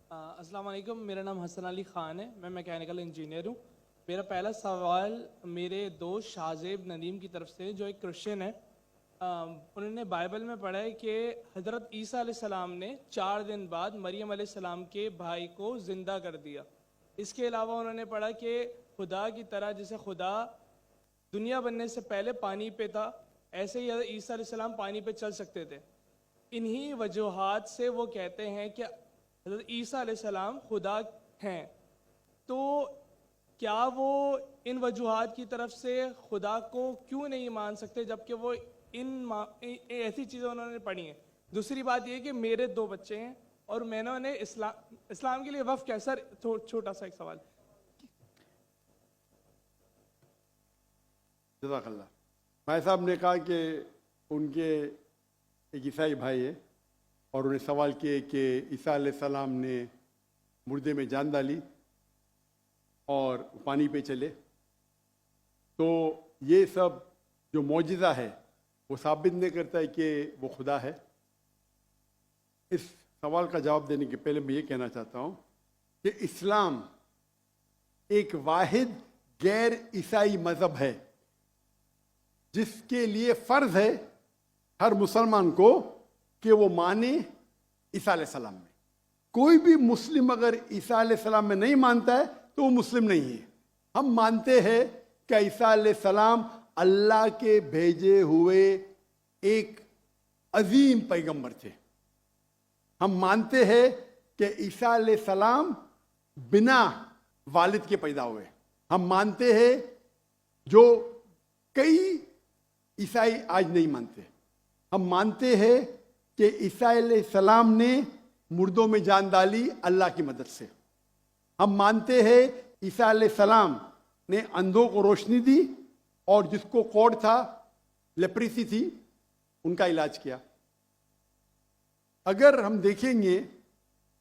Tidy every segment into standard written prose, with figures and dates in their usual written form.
अस्सलाम वालेकुम, मेरा नाम हसन अली ख़ान है। मैं मैकेनिकल इंजीनियर हूँ। मेरा पहला सवाल मेरे दोस्त शाहजेब नदीम की तरफ से है, जो एक क्रिश्चियन है। उन्होंने बाइबल में पढ़ा है कि हज़रत ईसा अलैहिस्सलाम ने 4 दिन बाद मरियम अलैहिस्सलाम के भाई को ज़िंदा कर दिया। इसके अलावा उन्होंने पढ़ा कि खुदा की तरह जैसे खुदा दुनिया बनने से पहले पानी पे था, ऐसे ही हज़रत ईसा अलैहिस्सलाम पानी पे चल सकते थे। इन्हीं वजूहात से वो कहते हैं कि हज़रत ईसा अलैहिस्सलाम खुदा हैं। तो क्या वो इन वजूहात की तरफ से खुदा को क्यों नहीं मान सकते, जबकि वो ऐसी चीज़ें उन्होंने पढ़ी हैं। दूसरी बात ये कि मेरे 2 बच्चे हैं और मैंने उन्हें इस्लाम के लिए वफ़ कैसा, छोटा सा एक सवाल। जज़ाकल्लाह। भाई साहब ने कहा कि उनके एक ईसाई भाई है और उन्हें सवाल किए कि ईसा अलैहिस्सलाम ने मुर्दे में जान डाली और पानी पे चले, तो ये सब जो मौजिज़ा है वो साबित नहीं करता है कि वो खुदा है। इस सवाल का जवाब देने के पहले मैं ये कहना चाहता हूँ कि इस्लाम एक वाहिद गैर ईसाई मज़हब है जिसके लिए फ़र्ज़ है हर मुसलमान को कि वो माने ईसा अलैहिस्सलाम में। कोई भी मुस्लिम अगर ईसा अलैहिस्सलाम में नहीं मानता है तो वो मुस्लिम नहीं है। हम मानते हैं कि ईसा अलैहिस्सलाम अल्लाह के भेजे हुए एक अजीम पैगंबर थे। हम मानते हैं कि ईसा अलैहिस्सलाम बिना वालिद के पैदा हुए। हम मानते हैं जो कई ईसाई आज नहीं मानते। हम मानते हैं कि ईसा अलैहिस्सलाम ने मुर्दों में जान डाली अल्लाह की मदद से। हम मानते हैं ईसा अलैहिस्सलाम ने अंधों को रोशनी दी और जिसको कोढ़ था, लेप्रेसी थी, उनका इलाज किया। अगर हम देखेंगे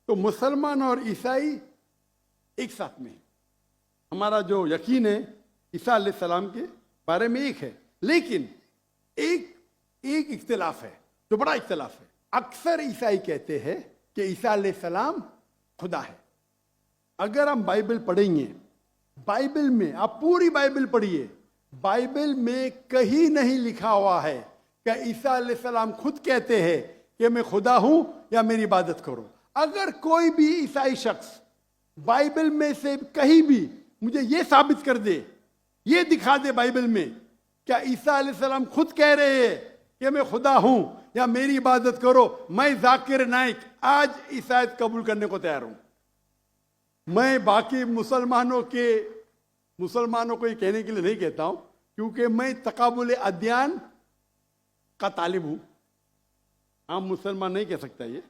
तो मुसलमान और ईसाई एक साथ में हैं। हमारा जो यकीन है ईसा अलैहिस्सलाम के बारे में एक है, लेकिन एक इख्तिलाफ है जो बड़ा इख्तिलाफ है। अक्सर ईसाई कहते हैं कि ईसा अलैहिस्सलाम खुदा है। अगर हम बाइबल पढ़ेंगे, बाइबल में आप पूरी बाइबल पढ़िए, बाइबल में कहीं नहीं लिखा हुआ है कि ईसा अलैहिस्सलाम खुद कहते हैं कि मैं खुदा हूं या मेरी इबादत करो। अगर कोई भी ईसाई शख्स बाइबल में से कहीं भी मुझे यह साबित कर दे, ये दिखा दे बाइबल में क्या ईसा अलैहिस्सलाम खुद कह रहे हैं कि मैं खुदा हूं या मेरी इबादत करो, मैं जाकिर नाइक आज ईसाईयत कबूल करने को तैयार हूं। मैं बाकी मुसलमानों को ये कहने के लिए नहीं कहता हूं, क्योंकि मैं तकाबुल अदयान का तालिब हूं। आम मुसलमान नहीं कह सकता ये,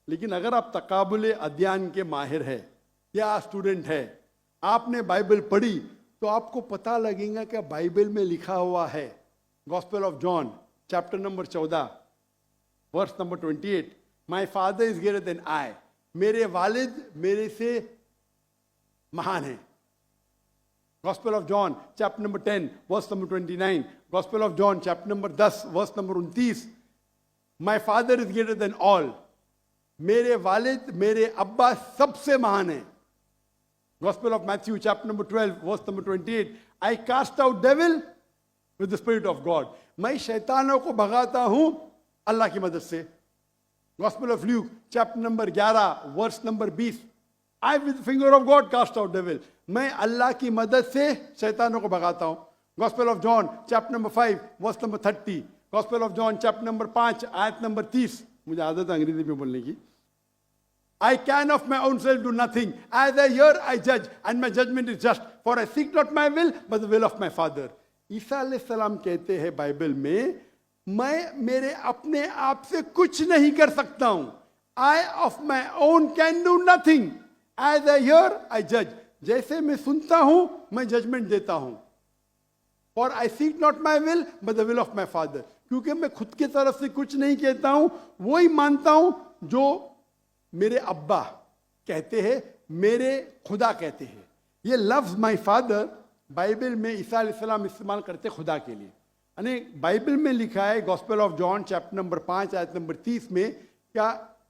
लेकिन अगर आप तकाबुल अदयान के माहिर है या स्टूडेंट है, आपने बाइबल पढ़ी तो आपको पता लगेगा कि बाइबल में लिखा हुआ है, gospel of John chapter number 14 verse number 28, my father is greater than I, मेरे वालिद मेरे से महान है। Gospel of John chapter number 10 verse number 29, gospel of John chapter number 10 verse number 29, my father is greater than all, मेरे वालिद मेरे अब्बा सबसे महान है। Gospel of Matthew chapter number 12 verse number 28, I cast out devil with the spirit of God, मैं शैतानों को भगाता हूं अल्लाह की मदद से। Gospel of Luke chapter number 11 verse number 20, I with the finger of God cast out devil, मैं अल्लाह की मदद से शैतानों को भगाता हूं। Gospel of John chapter number 5 verse number 30, Gospel of John chapter number 5 आयत नंबर 30, मुझे आदत है अंग्रेजी में बोलने की। I can of my own self do nothing. As I hear, I judge, and my judgment is just. For I seek not my will, but the will of my Father. ईसा अलैहिस्सलाम कहते हैं बाइबल में, मैं मेरे अपने आप से कुछ नहीं कर सकता हूं। I of my own can do nothing. As I hear, I judge. जैसे मैं सुनता हूं, मैं जजमेंट देता हूं। For I seek not my will, but the will of my Father. क्योंकि मैं खुद की तरफ से कुछ नहीं कहता हूं, वही मानता हूं जो मेरे अब्बा कहते हैं, मेरे खुदा कहते हैं। ये लफ्ज माई फादर बाइबल में ईसा अलैहिस्सलाम इस्तेमाल करते खुदा के लिए। यानी बाइबल में लिखा है gospel of John chapter number 5 आयत नंबर 30 में, क्या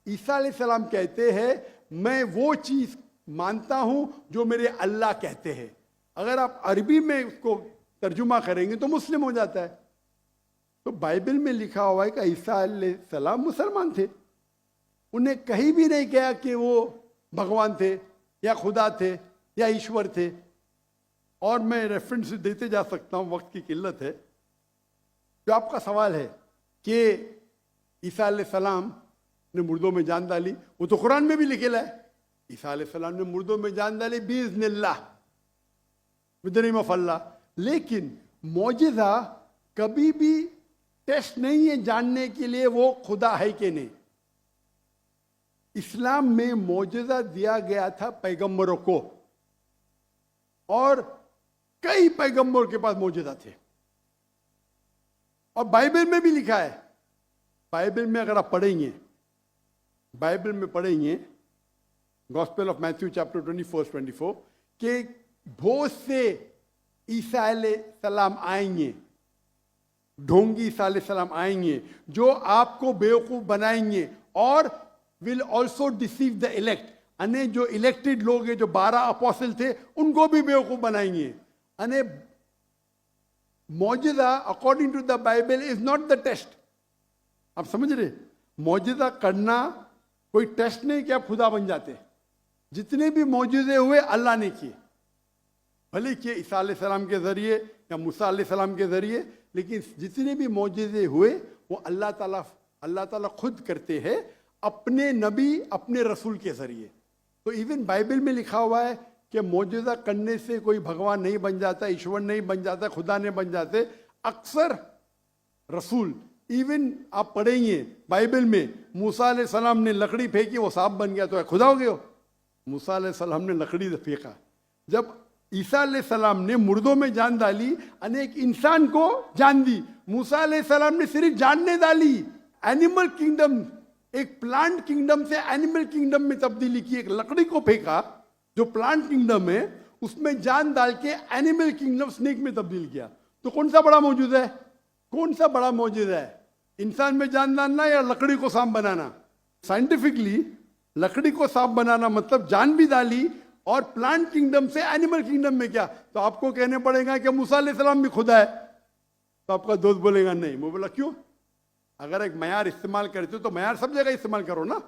ईसा अलैहिस्सलाम कहते हैं मैं वो चीज मानता हूं जो मेरे अल्लाह कहते हैं। अगर आप अरबी में उसको तर्जुमा करेंगे तो मुस्लिम हो जाता है। तो बाइबल में लिखा हुआ है कि ईसा अलैहिस्सलाम मुसलमान थे, उन्हें कहीं भी नहीं कहा कि वो भगवान थे या खुदा थे या ईश्वर थे। और मैं रेफरेंस देते जा सकता हूं, वक्त की किल्लत है। जो आपका सवाल है कि ईसा अलैहिस्सलाम ने मुर्दों में जान डाली, वो तो कुरान में भी लिखेला है, ईसा अलैहिस्सलाम ने मुर्दों में जान डाली बिइज़्निल्लाह, विद द नेम ऑफ अल्लाह। लेकिन मौजिज़ा कभी भी टेस्ट नहीं है जानने के लिए वो खुदा है कि नहीं। इस्लाम में मौजिज़ा दिया गया था पैगंबरों को, और कई पैगंबरों के पास मौजिज़ा थे, और बाइबल में भी लिखा है। बाइबल में अगर आप पढ़ेंगे, बाइबल में पढ़ेंगे गॉस्पेल ऑफ मैथ्यू चैप्टर 24 कि बहुत से ईसा अलैहिस्सलाम आएंगे, ढोंगी ईसा अलैहिस्सलाम आएंगे जो आपको बेवकूफ बनाएंगे, और will also deceive the elect, अने जो इलेक्टेड लोग हैं, जो 12 अपोस्टल थे, उनको भी बेवकूफ बनाएंगे। अने मौजिज़ा according to the Bible is not the test. आप समझ रहे, मौजिज़ा करना कोई टेस्ट नहीं कि आप खुदा बन जाते। जितने भी मौजिज़े हुए अल्लाह ने किए, भले कि ईसा अलैहिस्सलाम के जरिए या मूसा अलैहिस्सलाम के जरिए, लेकिन जितने भी मौजिज़े हुए वो अल्लाह ताला खुद करते हैं अपने नबी, अपने रसूल के जरिए। तो इवन बाइबल में लिखा हुआ है कि मौजिज़ा करने से कोई भगवान नहीं बन जाता, ईश्वर नहीं बन जाता, खुदा नहीं बन जाते। अक्सर रसूल, इवन आप पढ़ेंगे बाइबल में, मूसा अलैहिस्सलाम ने लकड़ी फेंकी, वो सांप बन गया, तो खुदा हो गया। मूसा अलैहिस्सलाम ने लकड़ी फेंका। जब ईसा अलैहिस्सलाम ने मुर्दों में जान डाली, अनेक इंसान को जान दी। मूसा अलैहिस्सलाम ने सिर्फ जानने डाली, एनिमल किंगडम, एक प्लांट किंगडम से एनिमल किंगडम में तब्दीली की। एक लकड़ी को फेंका जो प्लांट किंगडम है, उसमें जान डाल के एनिमल किंगडम स्नेक में तब्दील किया। तो कौन सा बड़ा मौजूद है? कौन सा बड़ा मौजूद है? इंसान में जान डालना या लकड़ी को सांप बनाना? साइंटिफिकली लकड़ी को सांप बनाना मतलब जान भी डाली, और प्लांट किंगडम से एनिमल किंगडम में क्या? तो आपको कहने पड़ेगा कि मूसा अलैहिस्सलाम भी खुदा है। तो आपका दोस्त बोलेगा नहीं। मैं बोला क्यों? अगर एक मयार इस्तेमाल करते हो तो मयार सब जगह इस्तेमाल करो ना।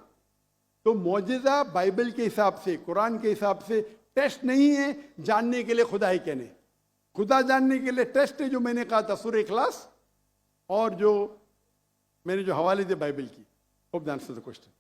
तो मौजिज़ा बाइबल के हिसाब से, कुरान के हिसाब से टेस्ट नहीं है जानने के लिए खुदा है कहने। खुदा जानने के लिए टेस्ट है जो मैंने कहा था सूरह इखलास, और जो मैंने जो हवाले दिए बाइबल की। Hope that answers the question.